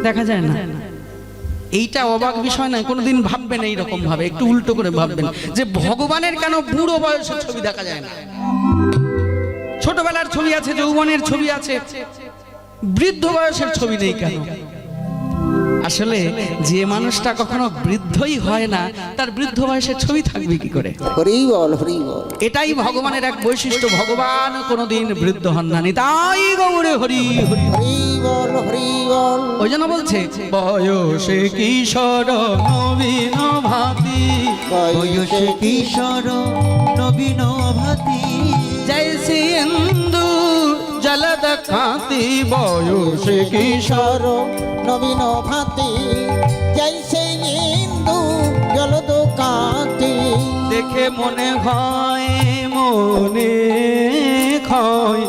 দেখা যায় না। এইটা অবাক বিষয় নয়, কোনোদিন ভাববেন এইরকম ভাবে, একটু উল্টো করে ভাববেন যে ভগবানের কেন বুড়ো বয়সের ছবি দেখা যায় না? ছোটবেলার ছবি আছে, যৌবনের ছবি আছে, বৃদ্ধ বয়সের ছবি নেই কেন? আসলে যে মানুষটা কখনো বৃদ্ধই হয় না, তার বৃদ্ধ বয়সের ছবি থাকবে কি করে? হরি বল, হরি বল। এটাই ভগবানের এক বৈশিষ্ট্য, ভগবান কোনোদিন বৃদ্ধ হন না। তাই গৌরে হরি হরি হরি বল, হরি বল। ওই জন্য বলছে বয়সে কিশোর নবীন ভাতি, বয়সে কিশোর নবীন ভাতি, জয়সি ইন্দু জলদ খাতি। বয়সে কিশোর নবীন ভাতি, জৈসে ইন্দু জলদ কাতি। দেখে মনে হয়, মনে হয়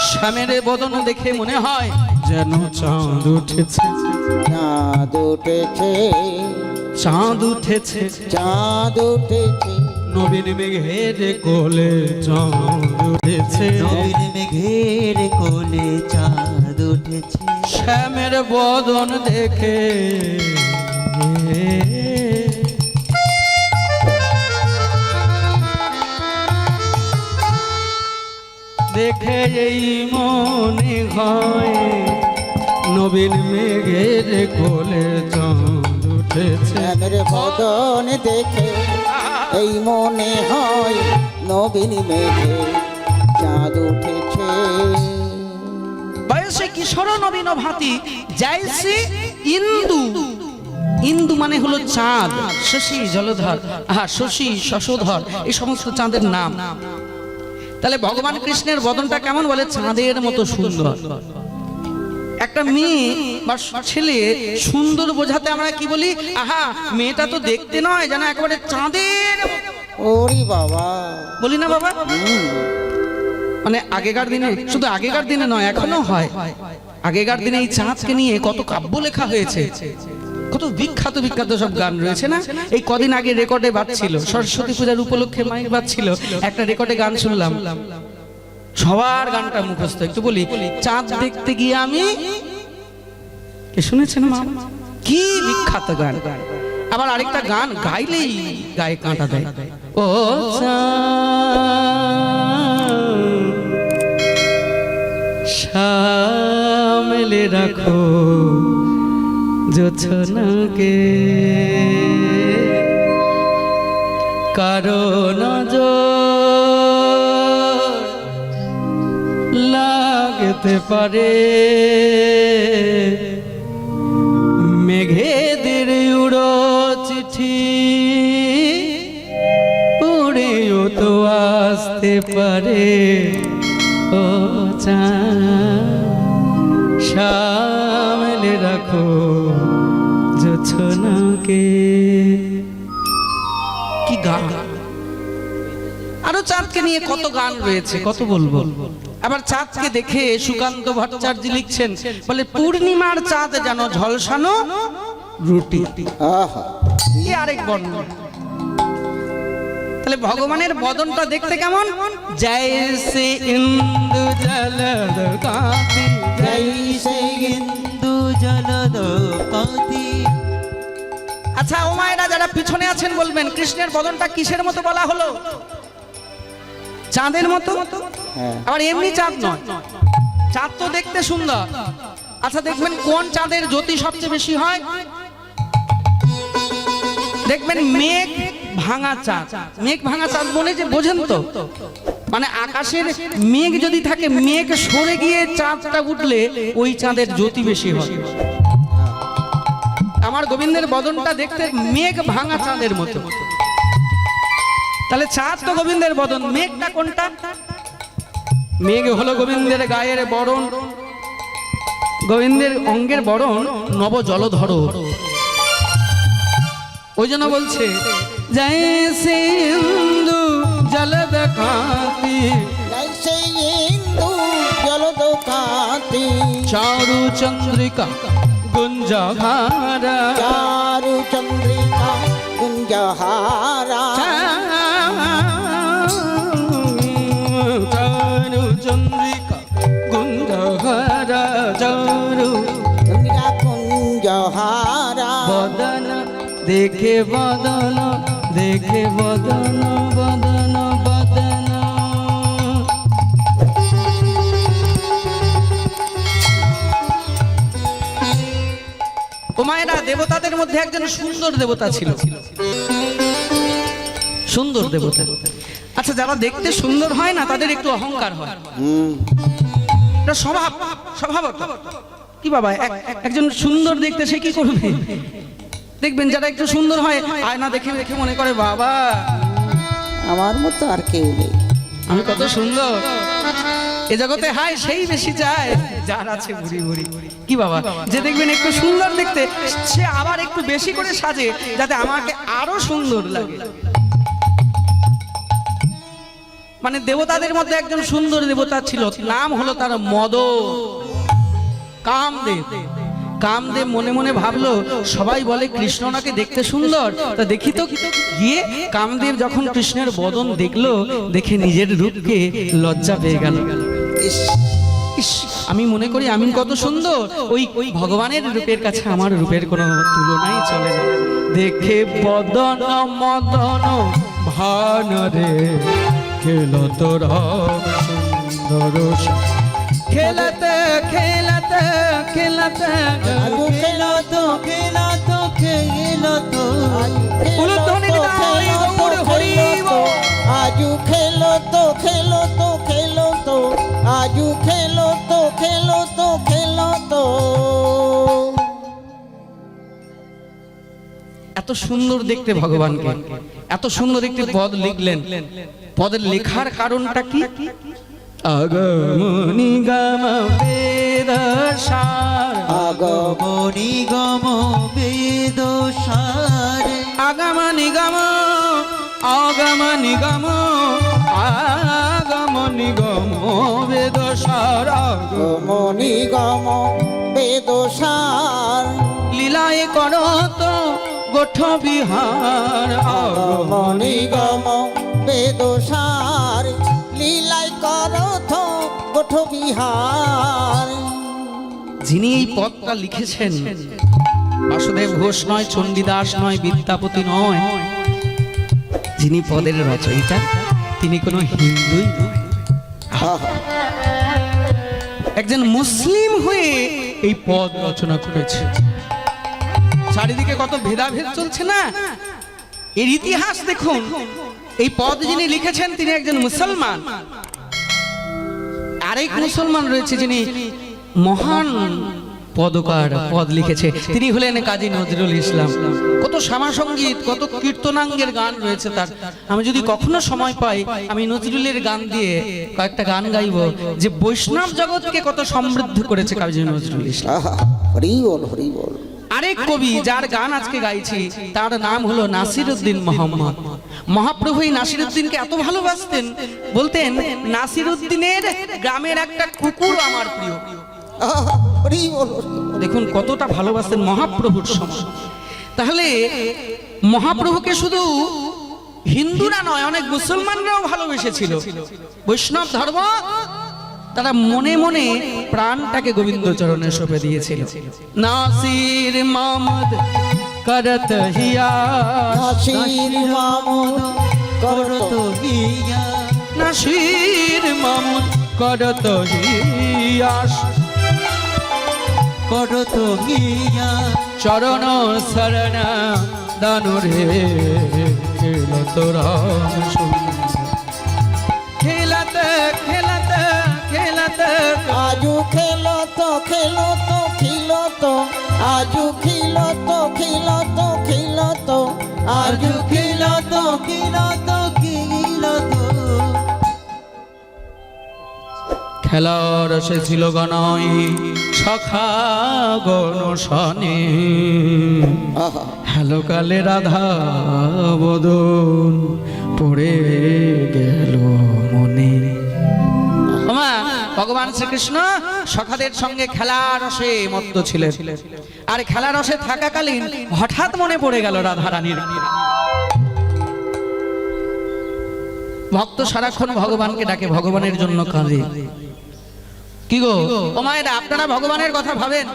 শ্যামের বদন দেখে মনে হয় যেন চাঁদ উঠেছে, চাঁদ উঠেছে, চাঁদ উঠেছে, চাঁদ উঠেছে। নবীন মেঘের কোলে চাঁদ উঠেছে, নবীন মেঘের কোলে চাঁদ উঠেছে। শ্যামের বদন দেখে দেখে এই মনে হয় নবীন মেঘের কোলে চাঁদ উঠেছে। শ্যামের বদন দেখে এই মনে হয় নবীন মেঘে চাঁদ উঠেছে। বয়সে কিশোর নবীন ভাতি, জয়সি ইন্দু। ইন্দু মানে হলো চাঁদ, শশী জলধর, শশী শশধর, এই সমস্ত চাঁদের নাম। তাহলে ভগবান কৃষ্ণের বদনটা কেমন বলে? চাঁদের মতো সুন্দর। একটা মেয়ে বা ছেলে সুন্দর বোঝাতে আমরা কি বলি? আহা, মেয়েটা তো দেখতে নয় যেন একেবারে চাঁদের। ওরে বাবা, বলি না বাবা? মানে আগেকার দিনে, শুধু আগেকার দিনে নয়, এখনো হয়। আগেকার দিনে এই চাঁদকে নিয়ে কত কাব্য লেখা হয়েছে, কত বিখ্যাত বিখ্যাত সব গান রয়েছে না? এই কদিন আগে রেকর্ডে বাজছিল, সরস্বতী পূজার উপলক্ষে মাইক বাজছিল, একটা রেকর্ডে গান শুনলাম, সবার গানটা মুখস্থ। একটু বলি, চাঁদ দেখতে গিয়ে আমি, কে শুনেছেন মা? কি বিখ্যাত গান। আবার আরেকটা গান গাইলেই গায়ে কাঁটা দেয়, ও সামলে রাখো জোছনাকে, কারণ লাগতে পারে মেঘেদের উড়ো চিঠি, উড়েও তো আসতে পারে ও চাঁদ, সামলে রাখো জোছনাকে। কি গান! আরো চাঁদকে নিয়ে কত গান রয়েছে, কত বলবো। আবার চাঁদকে দেখে সুকান্ত ভট্টাচার্য লিখছেন, বলে পূর্ণিমার চাঁদ যেন ঝলসানো রুটি। আহা, এই আরেক বর্ণনা। তাহলে ভগবানের বদনটা দেখতে কেমন? জয়সে ইন্দু জলদ কাতি, জয়সে ইন্দু জলদ কাতি। আচ্ছা ও মায়েরা যারা পিছনে আছেন বলবেন, কৃষ্ণের বদনটা কিসের মতো বলা হলো? চাঁদের মতো। হ্যাঁ। আবার এমনি চাঁদ নয়, চাঁদ তো দেখতে সুন্দর। আচ্ছা দেখবেন কোন চাঁদের জ্যোতি সবচেয়ে বেশি হয়? দেখবেন মেঘ ভাঙা চাঁদ। মেঘ ভাঙা চাঁদ বলে যে বোঝেন তো, মানে আকাশের মেঘ যদি থাকে, মেঘ সরে গিয়ে চাঁদটা উঠলে ওই চাঁদের জ্যোতি বেশি হয়। আমার গোবিন্দের বদনটা দেখতে মেঘ ভাঙা চাঁদের মতো। তাহলে চাঁদ তো গোবিন্দের বদন, মেঘটা কোনটা? মেঘ হলো গোবিন্দের গায়ের বরণ, গোবিন্দের অঙ্গের বরণ নব জলধর। ওই জন্য বলছে জয়সে ইন্দু জলদ কাতি, জয়সে ইন্দু জলদ কাতি। চারু চন্দ্রিকা গুঞ্জহারা, চারু চন্দ্রিকা গুঞ্জহারা। দেখে বদন, দেখে বদন, বদন বদন। ও মায়েরা, দেবতাদের মধ্যে একজন সুন্দর দেবতা ছিল, সুন্দর দেবতা। আচ্ছা, যারা দেখতে সুন্দর হয় না তাদের একটু অহংকার হয়, এটা স্বভাব, স্বভাবত। কি বাবা, একজন সুন্দর দেখতে সে কি করবে? দেখবেন যারা একটু সুন্দর হয় আয়না দেখে দেখে মনে করে বাবা আমার মতো আর কেউ নেই, আমি কত সুন্দর, এ জগতে হায় সেই বেশি চায় যার আছে বুড়ি বুড়ি। কি বাবা, যে দেখবেন একটু সুন্দর দেখতে সে আবার একটু বেশি করে সাজে যাতে আমাকে আরো সুন্দর লাগে। মানে দেবতাদের মধ্যে একজন সুন্দর দেবতা ছিল, নাম হলো তার মদ, কামদেব। কামদেব মনে মনে ভাবলো সবাই বলে কৃষ্ণ নাকি দেখতে সুন্দর, তা দেখি তো। গিয়ে কামদেব যখন কৃষ্ণের বদন দেখলো, দেখে নিজের রূপকে লজ্জা পেয়ে গেল। ইস, ইস, আমি মনে করি আমি কত সুন্দর, ওই ভগবানের রূপের কাছে আমার রূপের কোনো তুলনাই চলে না। দেখে বদন মদন ভানরে খেলো তোর সুন্দর, খেলাতে খেলাতে খেলাতে আজু খেলো তো, খেলা তো খেলা তো উলুধ্বনির দাই গৌর হরিব। আজু খেলো তো, খেলো তো, খেলো তো, আজু খেলো তো, খেলো তো, খেলো তো। এত সুন্দর দেখতে ভগবানকে, এত সুন্দর দেখতে পদ লিখলেন। পদের লেখার কারণটা কি? আগমনি গম বেদ সার, আগমনি গম বেদ সারে, আগমনি গম, আগমনি গম, আগমনি গম বেদ সার, মনি গম বেদসার, লীলায় করত গোঠ বিহার। মনি গম বেদসার, লীলাই করথ গোঠ বিহার। যিনি এই পদটা লিখেছেন বাসুদেব ঘোষ নয়, চণ্ডীদাস নয়, বিদ্যাপতি নয়, যিনি পদের রচয়িতা তিনি কোনো হিন্দুই নয়, একজন মুসলিম হয়ে এই পদ রচনা করেছে। চারিদিকে কত ভেদাভেদ চলছে না, এর ইতিহাস দেখুন। এই পদ যিনি লিখেছেন তিনি একজন মুসলমান, আরেক মুসলমান রয়েছে যিনি মহান পদকার পদ লিখেছে, তিনি হলেন কাজী নজরুল ইসলাম। কত শ্যামাসঙ্গীত, কত কীর্তনাঙ্গের গান রয়েছে তার। আমি যদি কখনো সময় পাই আমি নজরুলের গান দিয়ে কয়েকটা গান গাইব, যে বৈষ্ণব জগৎকে কত সমৃদ্ধ করেছে কাজী নজরুল ইসলাম। হরি বল, হরি বল। আরেক কবি যার গান আজকে গাইছি তার নাম হলো নাসিরউদ্দিন মোহাম্মদ। মহাপ্রভু এই নাসিরউদ্দিনকে এত ভালোবাসতেন, বলতেন নাসিরউদ্দিনের গ্রামের একটা কুকুর আমার প্রিয়। হরি বল। দেখুন কতটা ভালোবাসতেন মহাপ্রভুর সময়। তাহলে মহাপ্রভুকে শুধু হিন্দুরা নয়, অনেক মুসলমানরাও ভালোবেসেছিল। বৈষ্ণব ধর্ম তারা মনে মনে প্রাণটাকে গোবিন্দ চরণে সঁপে দিয়েছিল। নাসির মামদ করত হিয়া, নাসির মামুদ করত হিয়া, নাসির মামদ করত হিয়া, করত হিয়া, চরণ শরণ দানুরে খেলো তোরা খেলাতে খেলাতে খেলাতে। আজু খেলো তো, খেলো তো, খিলো তো, আজু খিলো তো, খিলো তো, খিলো তো, আজু খিলা তো খিলা তো খিলা তো। খেলার সে ছিল গণই সখা গণসনে, হ্যালো কালে রাধা বদন পড়ে গেল মনে। ওমা, ভগবান শ্রীকৃষ্ণ সখাদের সঙ্গে খেলার রসে মত্ত ছিলেন, আর খেলার রসে থাকাকালীন হঠাৎ মনে পড়ে গেল রাধা রানীর। ভক্ত সারাক্ষণ ভগবানকে ডাকে, ভগবানের জন্য কাঁদে। কি গো ও মায়েরা, আপনারা ভগবানের কথা ভাবেন?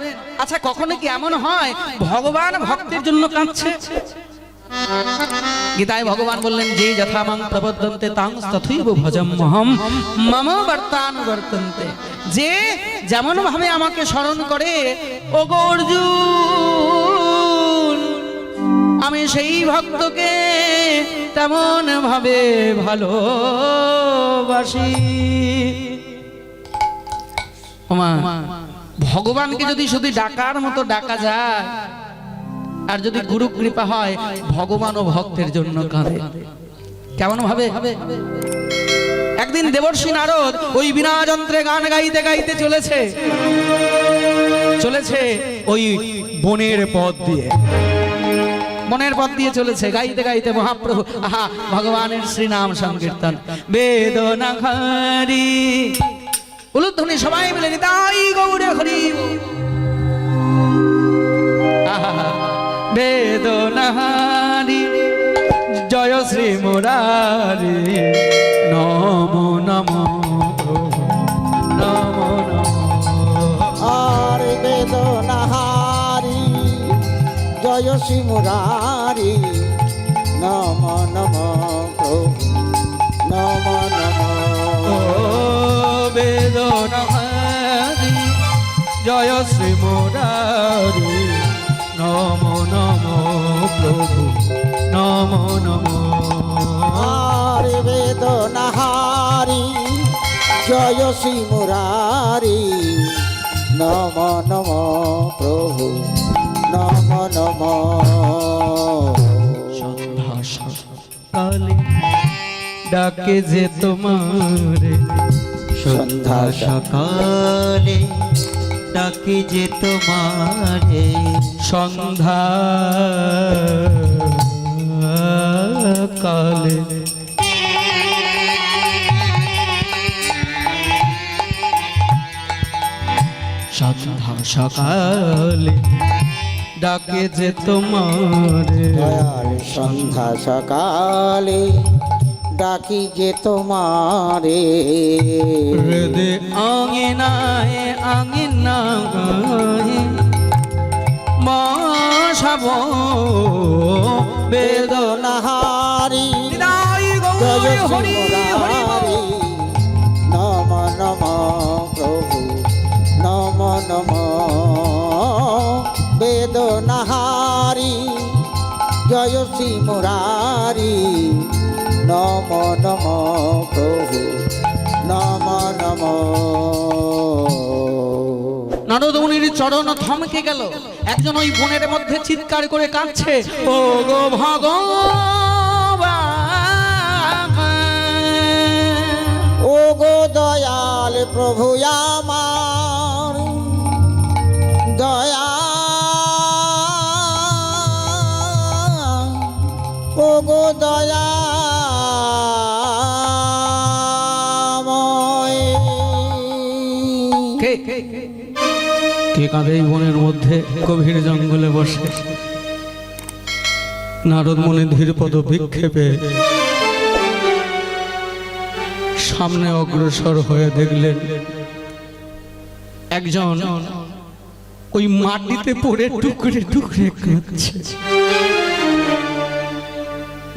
আচ্ছা কখনো কি এমন হয় ভগবান ভক্তের জন্য কাঁদছে? গীতায় ভগবান বললেন, যে যথা মাং প্রপদ্যন্তে তাং তথৈব ভজম্যহম মম বর্তানুবর্তন্তে। যে যেমন ভাবে আমাকে স্মরণ করে, ও অর্জুন, আমি সেই ভক্তকে তেমন ভাবে ভালোবাসি। ওমা, ভগবানকে যদি শুধু ডাকার মতো ডাকা যায়, আর যদি গুরু কৃপা হয়, ভগবান ও ভক্তের জন্য কাঁদে। কেমন ভাবে? একদিন দেবর্ষি নারদ ওই বিনা যন্ত্রে গান গাইতে গাইতে চলেছে ওই বনের পথ দিয়ে চলেছে, গাইতে গাইতে মহাপ্রভু আহা ভগবানের শ্রীনাম সংকীর্তন। বেদনাহারি উলুধ্বনি সবাই মিলে নিতাই গৌরে হরি। আহা বেদনাহারি জয় শ্রী মুরারি, নমো নমো নমো নমো। আর বেদনাহারি জয় শ্রী মুরারি, নম নম প্রভু নম নম। ও বেদনাহারি জয় শ্রী মুরারি, নমো নমো প্রভু নমো নমো। আর বেদনাহারি জয় শ্রী মুরারি, নম নম প্রভু নম নম। সন্ধ্যা সকালে ডাকে যে তোমারে, সন্ধ্যা সকালে ডাকে যে তোমারে, সন্ধ্যা কালে সন্ধ্যা সকালে ডাকে যে তোমারে, দয়াল সন্ধ্যা সকালে ডাকি যে তোমারে। হৃদয় আঙিনায় আঙিনায় বসাব বেদনাহারি বেদনাহারি জয় শ্রী হরি হরি মুরারি, নম নম প্রভু নম নম। বেদনাহারি জয় শ্রী মুরারি, নম নম প্রভু নম নম। নারদ মুনির চরণ থমকে গেল। একজন ওই বনের মধ্যে চিৎকার করে কাঁদছে, ও গো ভগবান, ও গো দয়াল প্রভু আমার, দয়া ও গো দয়াময়। কে কাঁদে এই বনের মধ্যে গভীর জঙ্গলে বসে? নারদ মুনি ধীর পদ বিক্ষেপে সামনে অগ্রসর হয়ে দেখলেন একজন ওই মাটিতে পড়ে টুকরে টুকরে কাঁদছে।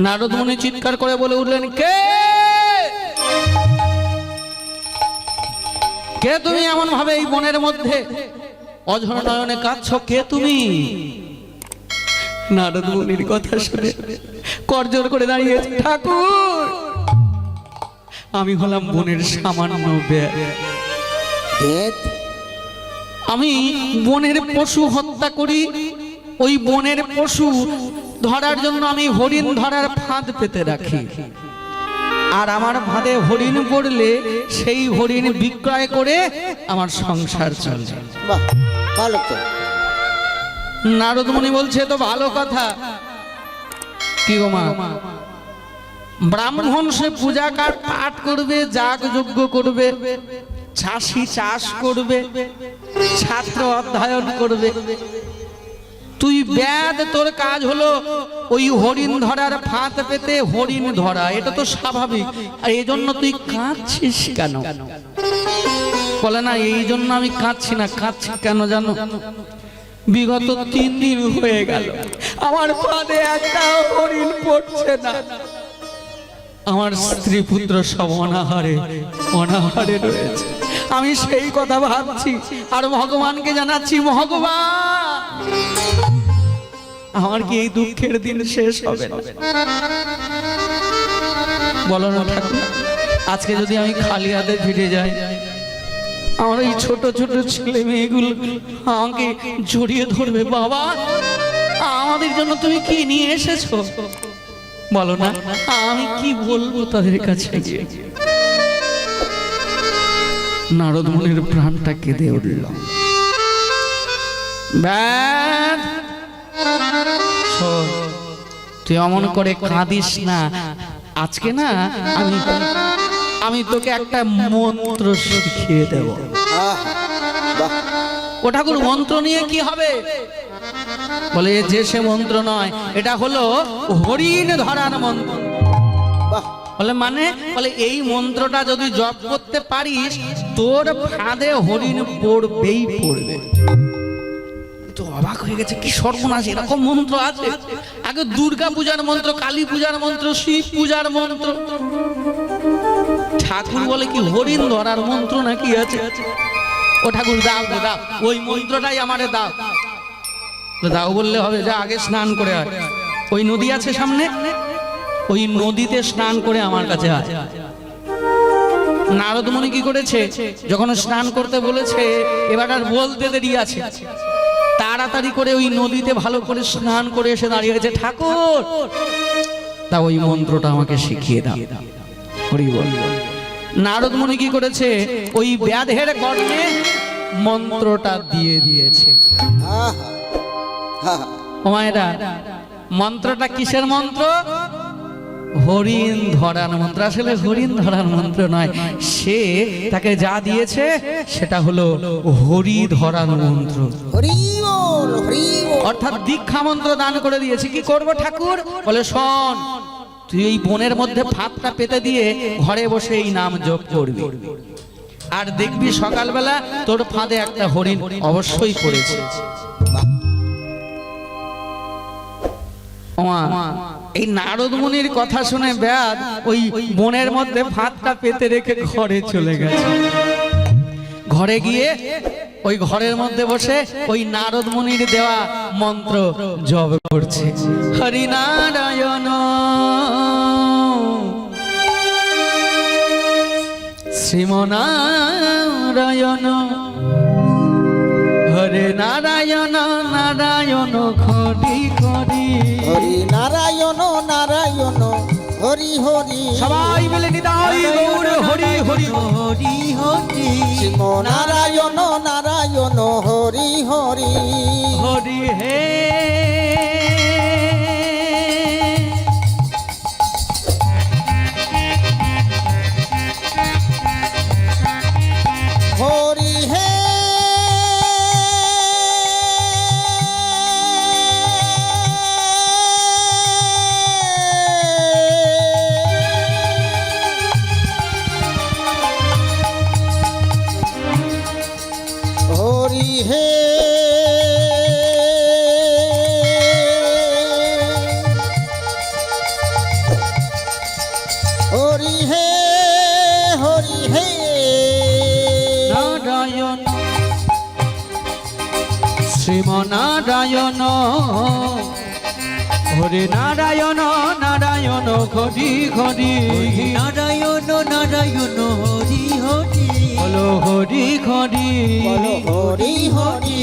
নারদ মুনি চিৎকার করে বলে উঠলেন, কে কে তুমি এমন ভাবে এই বনের মধ্যে অঝর নয়নে কাঁদছো? কে তুমি? নারদ মুনির কথা শুনে করজোর করে দাঁড়িয়েছে, ঠাকুর আমি হলাম বনের সামান্য ব্যাগ। আমি বনের পশু হত্যা করি। ওই বনের পশু ধরার জন্য আমি হরিণ ধরার ফাঁদ পেতে রাখি, আর আমার ফাঁদে হরিণ পড়লে সেই হরিণ বিক্রয় করে আমার সংসার চলে। বাহ, ভালো তো। নারদ মুনি বলছে, তো ভালো কথা। কি গো মা, ব্রাহ্মণ সে পূজা পাঠ করবে, যাগ যজ্ঞ করবে, চাষি চাষ করবে, ছাত্র অধ্যয়ন করবে, তুই ব্যাদ, তোর কাজ হলো ওই হরিণ ধরার ফাঁদ পেতে হরিণ ধরা। এটা তো স্বাভাবিক, আর এই জন্য তুই কাঁদছিস কেন? বলে না এই জন্য আমি কাঁদছি না, কাঁদছি কেন জানো? বিগত 3 দিন হয়ে গেল আমার ফাঁদে একটা হরিণ পড়ছে না। আমার স্ত্রী পুত্র সব অনাহারে অনাহারে রয়েছে। আমি সেই কথা ভাবছি আর ভগবানকে জানাচ্ছি, ভগবান আমার কি এই দুঃখের দিন শেষ হবে না? বলো না ঠাকুর, আজকে যদি আমি খালি হাতে ফিরে যাই, আমার এই ছোট ছোট ছেলে মেয়েগুলো আমাকে জড়িয়ে ধরবে, বাবা আমাদের জন্য তুমি কি নিয়ে এসেছো বলো না, আমি কি বলবো তাদের কাছে গিয়ে? নারদ মুনির প্রাণটা কেঁদে উঠল। ব্যাস, শোন, তুই অমন করে কাঁদিস না। আজকে না আমি তোকে একটা মন্ত্র শিখিয়ে দেব। ও ঠাকুর, মন্ত্র নিয়ে কি হবে? বলে যে সে মন্ত্র নয়, এটা হলো হরিণ ধরার মন্ত্র। বলে মানে? বলে এই মন্ত্রটা যদি জপ করতে পারিস তোর ফাঁদে হরিণ পড়বেই পড়বে। তো অবাক হয়ে গেছে, কি সর্বনাশ, এরকম মন্ত্র আছে? আগে দুর্গা পূজার মন্ত্র, কালী পূজার মন্ত্র, শিব পূজার মন্ত্র, ঠাকুর বলে কি হরিণ ধরার মন্ত্র নাকি আছে? ও ঠাকুর দাও দাও, ওই মন্ত্রটাই আমারে দাও। দাও বললে হবে, যা আগে স্নান করে আয়, ওই নদী আছে সামনে, ওই নদীতে স্নান করে আমার কাছে আয়। নারদ মুনি কি করেছে, যখন স্নান করতে বলেছে এবার আর বলতে দেরি আছে, তাড়াতাড়ি করে ওই নদীতে ভালো করে স্নান করে এসে দাঁড়িয়ে গেছে। ঠাকুর তা ওই মন্ত্রটা আমাকে শিখিয়ে দাও। হরি বল। নারদ মুনি কি করেছে, ওই ব্যাধের কর্ণে মন্ত্রটা দিয়ে দিয়েছে। ও মায়েরা, মন্ত্রটা কিসের মন্ত্র? হরিণ ধরার মন্ত্র। আসলে হরিণ ধরার মন্ত্র নয়, সে তাকে যা দিয়েছে সেটা হলো হরি ধরার মন্ত্র, অর্থাৎ দীক্ষা মন্ত্র দান করে দিয়েছে। কি করবো ঠাকুর? বলে শোন, তুই এই বনের মধ্যে ফাঁদটা পেতে দিয়ে ঘরে বসে এই নাম জপ করবি, আর দেখবি সকালবেলা তোর ফাঁদে একটা হরিণ অবশ্যই পড়েছে। এই নারদ মুনির কথা শুনে ব্যাধ ওই বনের মধ্যে ফাঁদটা পেতে রেখে ঘরে চলে গেছে। ঘরে গিয়ে ওই ঘরের মধ্যে বসে ওই নারদ মুনির দেওয়া মন্ত্র জপ করছে। হরি নারায়ণ শ্রীমনারায়ণ, হরে নারায়ণ নারায়ণ হরি হরি, হরি নারায়ণ নারায়ণ হরি হরি। সবাই মিলে নিতাই গৌর হরি হরি হরি হরি শ্রীম নারায়ণ নারায়ণ হরি হরি। হরি হে। হরি হে। হরি হে। হরি হে। হরি হে। নারায়ণ শ্রীমনারায়ণ, হরে নারায়ণ নারায়ণ হরি হরি, নারায়ণ নারায়ণ হরি হরি বলো হরি হরি, বলো হরি হরি,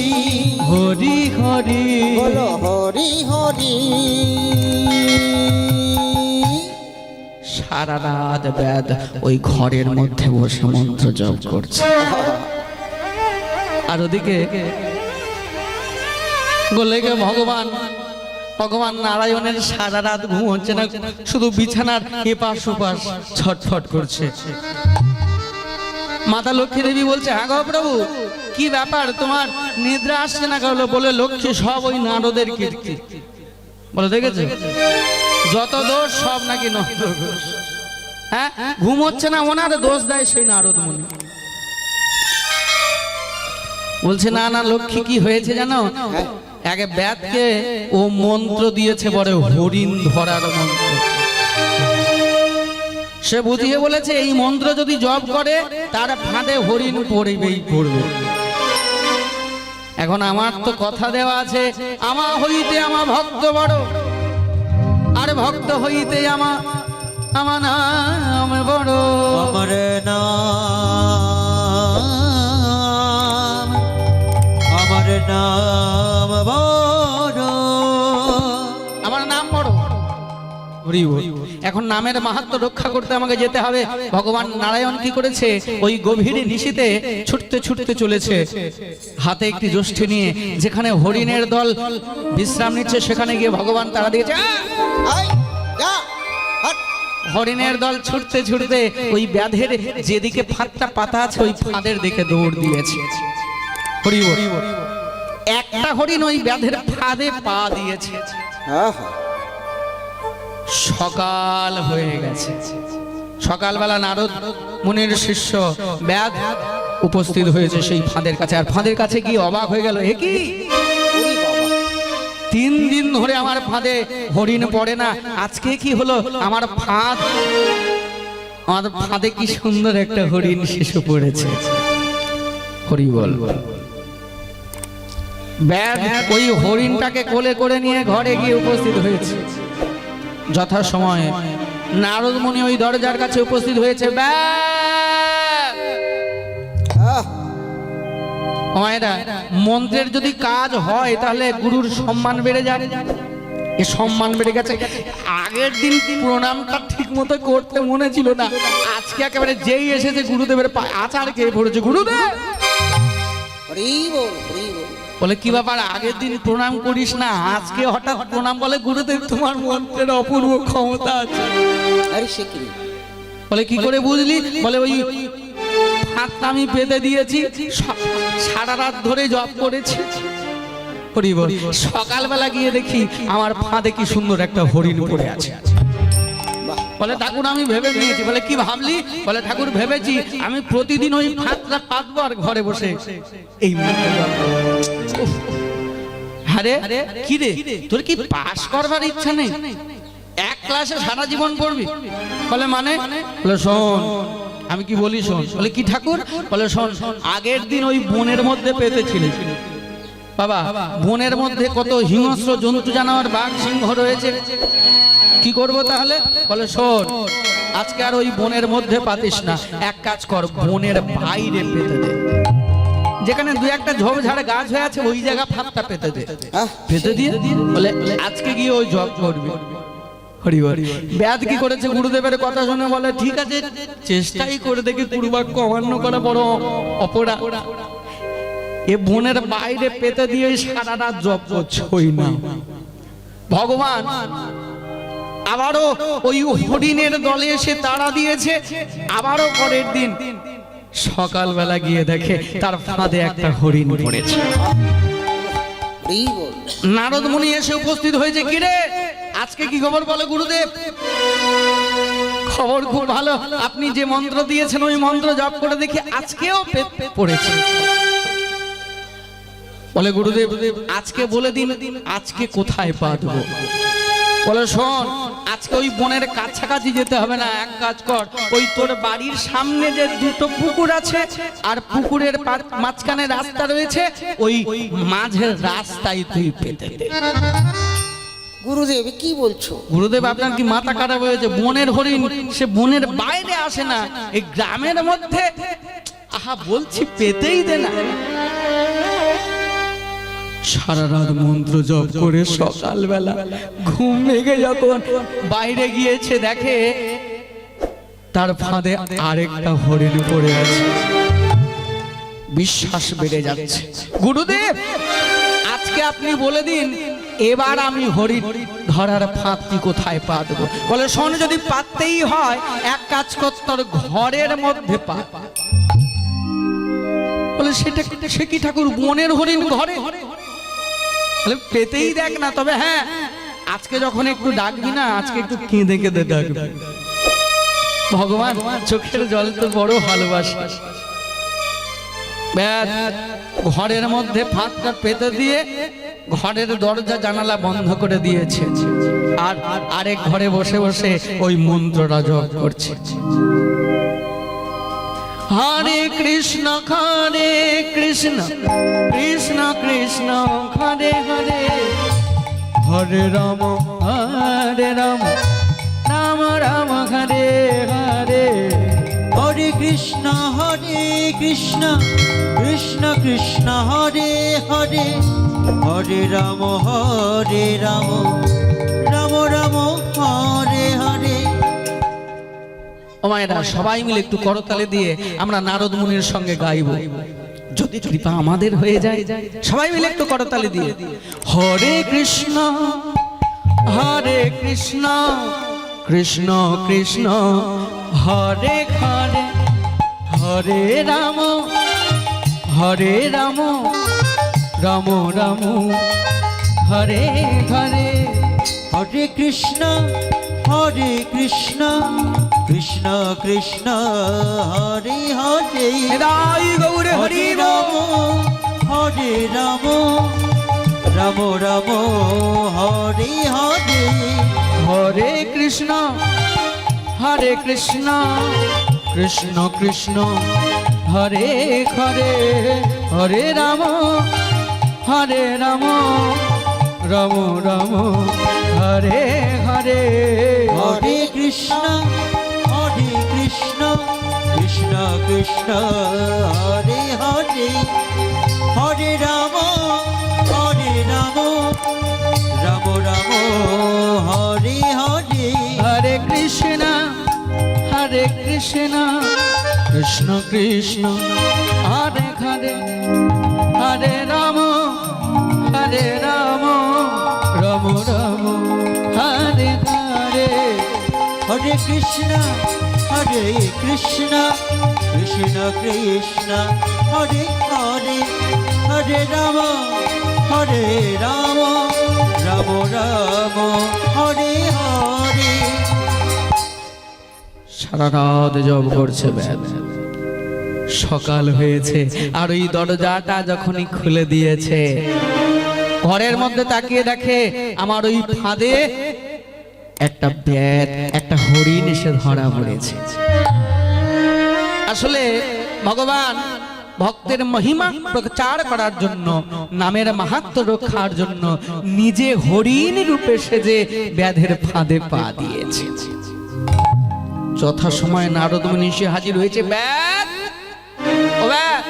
হরি হরি, বলো হরি হরি। সারা রাত ব্যাধ ওই ঘরের মধ্যে বসে মন্ত্র জপ করছে। আর ওদিকে গোলেকে ভগবান ভগবান নারায়ণের সারা রাত ঘুম হচ্ছে না, শুধু বিছানার এপাশ ওপাশ ছটফট করছে। মাতা লক্ষ্মী দেবী বলছে, হ্যাঁ গো প্রভু, কি ব্যাপার, তোমার নিদ্রা আসছে না কেন? বলে লক্ষ্মী, সব ওই নারদের কীর্তি। বলে দেখেছো, যত দোষ সব নাকি নন্দ ঘোষ। হ্যাঁ, ঘুম হচ্ছে না ওনার দোষ দেয় সেই নারদ মুনি। বলছে না না লক্ষ্মী কি হয়েছে জানো, আগে ব্যাধকে ও মন্ত্র দিয়েছে বড় হরিণ ধরার মন্ত্র। সে বুঝিয়ে বলেছে এই মন্ত্র যদি জপ করে তার ফাঁদে হরিণ পড়বেই পড়বে। এখন আমার তো কথা দেওয়া আছে, আমা হইতে আমা ভক্ত বড়, আর ভক্ত হইতে আমার নাম বড়। আমার নাম বড়, আমার নাম বড়। এখন নামের মাহাত্ম্য রক্ষা করতে আমাকে যেতে হবে। ভগবান নারায়ণ কি করেছে, ওই গভীর নিশীতে ছুটতে ছুটতে চলেছে, হাতে একটি যষ্ঠি নিয়ে। যেখানে হরিণের দল বিশ্রাম নিচ্ছে সেখানে গিয়ে ভগবান তাড়া দিয়েছে। হরিণের দল ছুটতে ছুটতে ওই ব্যাধের যেদিকে ফাঁদটা পাতা আছে ওই ফাঁদের দিকে দৌড় দিয়েছে। একটা হরিণ ওই ব্যাধের ফাঁদে পা দিয়েছে। সকাল হয়ে গেছে। সকালবেলা নারদ মুনির শিষ্য ব্যাধ উপস্থিত হয়েছে সেই ফাঁদের কাছে। আর ফাঁদের কাছে গিয়ে অবাক হয়ে গেল, এ কি 3 দিন ধরে আমার ফাঁদে হরিণ পড়ে না, আজকে কি হলো? আমার ফাঁদে কি সুন্দর একটা হরিণ শিশু পড়েছে। হরি বল। ব্যাধ ওই হরিণটাকে কোলে করে নিয়ে ঘরে গিয়ে উপস্থিত হয়েছে। যথা সময়ে নারদ মুনি ওই দরজার কাছে উপস্থিত হয়েছে। মন্ত্রের যদি কাজ হয় তাহলে গুরুর সম্মান বেড়ে যায়। এ সম্মান বেড়ে গেছে। আগের দিন প্রণামটা ঠিক মতো করতে মনে ছিল না, আজকে একেবারে যেই এসেছে গুরুদেবের পায়ে আচার খেয়ে পড়েছে। গুরুদেব বলে কি ব্যাপার, আগের দিন প্রণাম করিস না, আজকে হঠাৎ প্রণাম? বলে গুরুদেব তোমার মন্ত্রের অপূর্ব ক্ষমতা আছে। বলে কি করে বুঝলি? বলে ওই ফাঁদটা আমি পেতে দিয়েছি, সারা রাত ধরে জপ করেছি। সকালবেলা গিয়ে দেখি আমার ফাঁদে কি সুন্দর একটা হরিণ পড়ে আছে। বলে ঠাকুর আমি ভেবে নিয়েছি। বলে কি ভাবলি? বলে ঠাকুর ভেবেছি আমি প্রতিদিন ওই ফাঁদটা পাতবো আর ঘরে বসে এই আরে কি রে, তোর কি পাস করবার ইচ্ছা নেই? 1 ক্লাসে সারা জীবন পড়বি? বলে মানে? বলে শোন আমি কি বলি শোন। বলে কি ঠাকুর? বলে শোন, আগের দিন ওই বনের মধ্যে পেতেছিলি বাবা, বনের মধ্যে কত হিংস্র জন্তু জানোয়ার, বাঘ সিংহ রয়েছে, কি করব তাহলে? বলে শোন আজকে আর ওই বনের মধ্যে পাতিস না, এক কাজ কর বনের বাইরে পেতে দে, যেখানে 2-1টা ঝোপঝাড় গাছ হয়ে আছে ওই জায়গা ফাঁদটা পেতে দে। পেতে দিয়ে বলে আজকে গিয়ে ওই জব করবি। হরি হরি। ব্যাধ কি করেছে, গুরুদেবের কথা শুনে বলে ঠিক আছে চেষ্টাই করে দেখি, পূর্বাক্য অমান্য করা বড় অপরাধ। এ বনের বাইরে পেতে দিয়ে সারা রাত জপ করছই না। ভগবান আবারও ওই হরিণের দলে এসে তাড়া দিয়েছে। আবারও পরের দিন সকালবেলা গিয়ে দেখে তার ফাঁদে একটা হরিণ পড়েছে। নারদ মুনি এসে উপস্থিত হয়েছে। কিরে আজকে কি খবর? বলে গুরুদেব খবর খুব ভালো, আপনি যে মন্ত্র দিয়েছেন ওই মন্ত্র জপ করে দেখি আজকেও পড়েছে। বলে গুরুদেব আজকে বলে দিন আজকে কোথায় পাতবো? বলে শোন আজকে ওই বনের কাছাকাছি যেতে হবে না, এক কাজ কর ওই তোর বাড়ির সামনে যে 2টো পুকুর আছে আর পুকুরের মাঝখানে রাস্তা রয়েছে ওই মাঝের রাস্তায় তুই পেতে দে। গুরুদেব কি বলছো? গুরুদেব আপনার কি মাথা খারাপ হয়েছে? বনের হরিণ সে বনের বাইরে আসে না, এই গ্রামের মধ্যে। আহা বলছি পেতেই দে না। সারা রাত মন্ত্র জপ করে সকালবেলা ঘুম ভেঙে যখন বাইরে গিয়েছে দেখে তার ফাঁদে আরেকটা হরিণ পড়ে আছে। বিশ্বাস বেড়ে যাচ্ছে। গুরুদেব আজকে আপনি বলে দিন এবার আমি হরিণ ধরার ফাঁদটি কোথায় পাতবো? বলে শোন যদি পাততেই হয় এক কাজ কর তোর ঘরের মধ্যে পা। বলে সেটা সে কি ঠাকুর, বনের হরিণ ঘরে? পেতেই দেখ না, তবে হ্যাঁ আজকে যখন একটু ডাকবি না আজকে একটু কেঁদে কেঁদে ডাকবি। ভগবান চোখের জল তো বড় ভালোবাসে। ব্যাস ঘরের মধ্যে ফাঁকটা পেতে দিয়ে ঘরের দরজা জানালা বন্ধ করে দিয়েছে, আর আরেক ঘরে বসে বসে ওই মন্ত্রটা জপ করছে। হরে কৃষ্ণ কৃষ্ণ কৃষ্ণ কৃষ্ণ হরে হরে, হরে রাম রাম রাম হরে হরে। হরে কৃষ্ণ কৃষ্ণ কৃষ্ণ হরে হরে, হরে রাম রাম রাম হরে হরে। ও মায়েরা, সবাই মিলে একটু করতালি দিয়ে আমরা নারদ মুনির সঙ্গে গাইব, যদি কৃপা আমাদের হয়ে যায়। সবাই মিলে একটু করতালি দিয়ে হরে কৃষ্ণ কৃষ্ণ কৃষ্ণ হরে হরে, হরে রাম রাম রাম হরে হরে। হরে কৃষ্ণ কৃষ্ণ কৃষ্ণ হরে হরে, রাই গৌরে হরি রাম হরে রাম রাম রাম হরে হরে। হরে কৃষ্ণ কৃষ্ণ কৃষ্ণ হরে হরে, হরে রাম রাম রাম হরে হরে। হরে কৃষ্ণ কৃষ্ণ কৃষ্ণ হরে হরে, হরে রাম রাম রাম হরে হরে। হরে কৃষ্ণ কৃষ্ণ কৃষ্ণ হরে হরে, হরে রাম রাম রাম হরে হরে। হরে কৃষ্ণ কৃষ্ণ কৃষ্ণ হরে হরে, হরে রাম রাম রাম হরে হরে। সারা রাত জপ করছে ব্যাস, সকাল হয়েছে আর ওই দরজাটা যখনই খুলে দিয়েছে, ঘরের মধ্যে তাকিয়ে দেখে আমার ওই ফাঁদে একটা ব্যাত, একটা হরিণ এসে ধরা পড়েছে। আসলে ভগবান ভক্তের মহিমা প্রচার করার জন্য, নামের মাহাত্ম্য রক্ষার জন্য নিজে হরিণ রূপে সেজে ব্যাধের ফাঁদে পা দিয়েছে। যথা সময় নারদ মুনি এসে হাজির হয়েছে। ব্যাধ, ও ব্যাধ,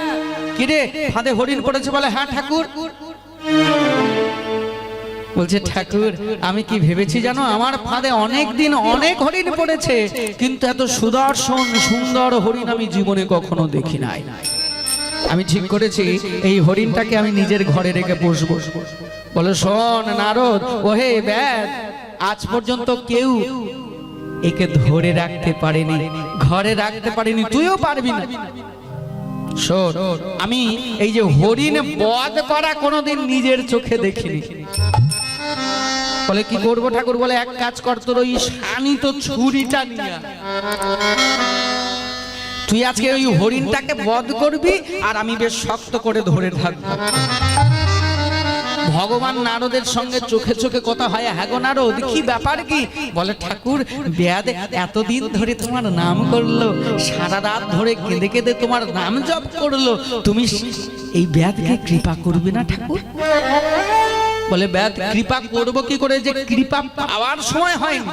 কি রে, ফাঁদে হরিণ পড়েছে? বলে হ্যাঁ ঠাকুর। বলছে ঠাকুর, আমি কি ভেবেছি জানো, আমার ফাঁদে অনেক দিন অনেক হরিণ পড়েছে, কিন্তু এত সুদর্শন সুন্দর হরিণ আমি জীবনে কখনো দেখি নাই। আমি ঠিক করেছি এই হরিণটাকে আমি নিজের ঘরে রেখে পুষবো। বলে শোন নারদ, ওহে ব্যাধ, আজ পর্যন্ত কেউ একে ধরে রাখতে পারেনি, ঘরে রাখতে পারেনি, তুইও পারবি না। শোন, আমি এই যে হরিণ বধ করা কোনোদিন নিজের চোখে দেখিনি। বলে কি করব ঠাকুর? বলে এক কাজ কর, তোর ওই শানিত ছুরিটা নিয়ে তুই আজকে ওই হরিণটাকে বধ করবি, আর আমি বেশ শক্ত করে ধরে থাকবো। ভগবান নারদের সঙ্গে চোখে চোখে কথা হয়। হ্যাঁ গো নারদ, কি ব্যাপার কি? বলে ঠাকুর, ব্যাধ এতদিন ধরে তোমার নাম করলো, সারা রাত ধরে কেঁদে কেঁদে তোমার নাম জপ করলো, তুমি এই ব্যাধকে কৃপা করবে না ঠাকুর? বলে ব্যাধ কৃপা করবো কি করে, যে কৃপা পাওয়ার সময় হয়নি।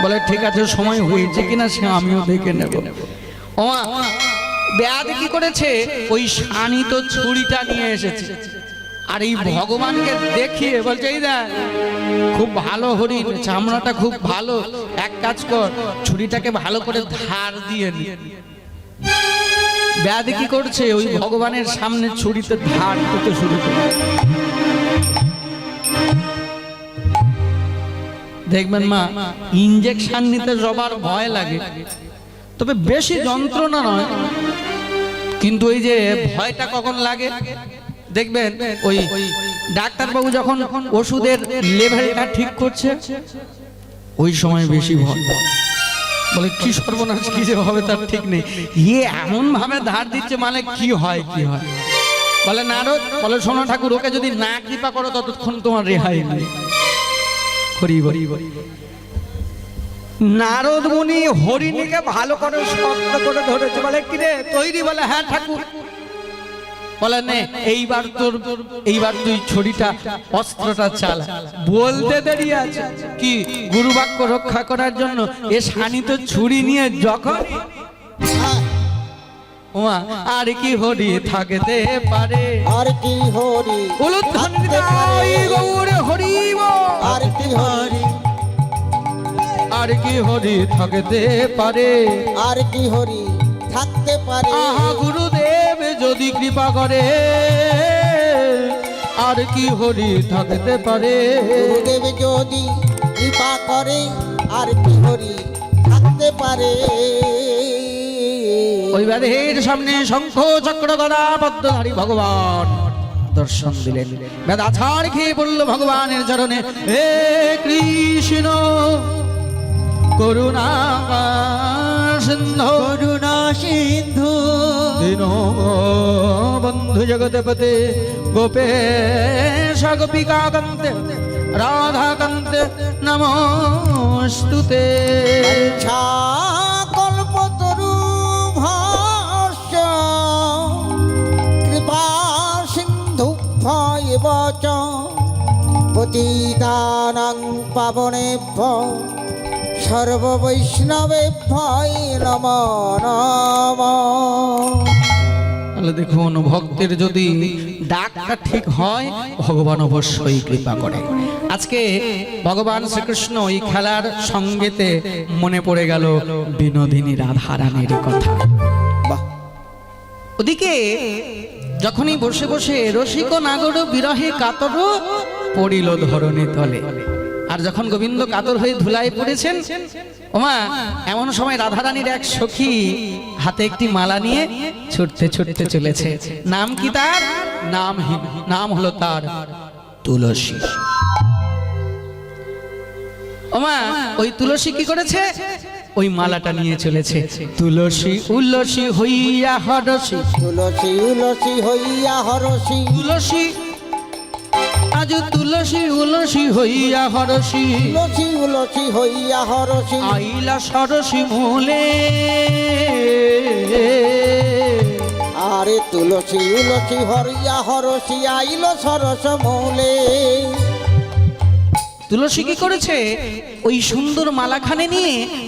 বলে ঠিক আছে, সময় হয়েছে কিনা সে আমিও দেখে নেব। ও ব্যাধ কি করেছে, ওই শানিত ছুরিটা নিয়ে এসেছে, আর এই ভগবানকে দেখিয়ে বলছে এই দেখ খুব ভালো হরিণ, চামড়াটা খুব ভালো, এক কাজ কর, ছুরিটাকে ভালো করে ধার দিয়ে নি। ব্যাধ কি করছে, ওই ভগবানের সামনে ছুরিতে ধার দিতে শুরু করে। দেখবেন মা, ইনজেকশন নিতে সবার ভয় লাগে, তবে বেশি যন্ত্রণা নয়, কিন্তু ওই যে ভয়টা কখন লাগে দেখবেন, ওই ডাক্তারবাবু যখন ওষুধের লেভেলটা ঠিক করছে ওই সময় বেশি ভয়। বলে কি সর্বনাশ, কি যে হবে তার ঠিক নেই। ইয়ে এমন ভাবে ধার দিচ্ছে, মানে কি হয় কি হয়। বলে নারদ, বলে শোনো ঠাকুর, ওকে যদি না কৃপা করো ততক্ষণ তোমার রেহাই নেই। হরি হরি হরি। নারদ মুনি হরিণীকে ভালো করে শক্ত করে ধরেছে, বলে কি রে তৈরি? বলে হ্যাঁ ঠাকুর। বলে নে এইবার তুই ছড়িটা অস্ত্রটা চালা। বলতে দেরি আছে, কি গুরু বাক্য রক্ষা করার জন্য এ শানিত ছুরি নিয়ে যখন ওমা আর কি হরি থাকতে পারে, আর কি হরি উলুধ্বনি থাকতে দিতাই পারে, গৌর হরি বল। আর কি হরি, আর কি হরি থাকতে পারে, আর কি হরি থাকতে পারে। আহা গুরুদেব যদি কৃপা করে, আর কি হরি থাকতে পারে। গুরুদেব যদি কৃপা করে, আর কি হরি থাকতে পারে। ওই বেদের সামনে শঙ্খ চক্র গদা পদ্মধারী ভগবান দর্শন দিলেন। বেদ আছাড় খেয়ে পড়ল ভগবানের চরণে, হে কৃষ্ণ করুণা সিন্ধু, করুণা সিন্ধু দীন বন্ধু জগৎপতে, গোপেশ গোপিকা কান্তে রাধা কান্তে নমস্তুতে। ইচ্ছা কল্পতরু ভাষ্য কৃপা সিন্ধু ভয়ব চ পতিতানাং পাবনেভ্য সর্ববৈষ্ণবেভ্যৈ নমো নমঃ। তাহলে দেখুন, ভক্তের যদি ডাকটা ঠিক হয় ভগবান অবশ্যই কৃপা করে। আজকে ভগবান শ্রীকৃষ্ণ এই খেলার সঙ্গেতে মনে পড়ে গেল বিনোদিনী রাধারানীর কথা। বাহ, ওদিকে যখনই বসে বসে রসিক নাগর বিরহে কাতর পড়িল ধরণী তলে। আর যখন গোবিন্দ কাতর হয়ে ধুলায় পড়েছেন, ওমা এমন সময় রাধারানীর এক সখী হাতে একটি মালা নিয়ে ছুটতে ছুটতে চলেছে। নাম কি তার? নাম হলো তার তুলসী। ওমা ওই তুলসী কি করেছে? ওই মালাটা নিয়ে চলেছে। তুলসী উলসী হইয়া হরসী, তুলসী উলসী হইয়া হরসী, তুলসী আজ তুলসী উলসী হইয়া হরসী, তুলসী উলসী হইয়া হরসী, আইলা সরসী মূলে। আরে তুলসী উলসী হরিয়া হরসী আইল সরস মূলে। তুলসী কি করেছে? ওই সুন্দর মালাখানে নিয়ে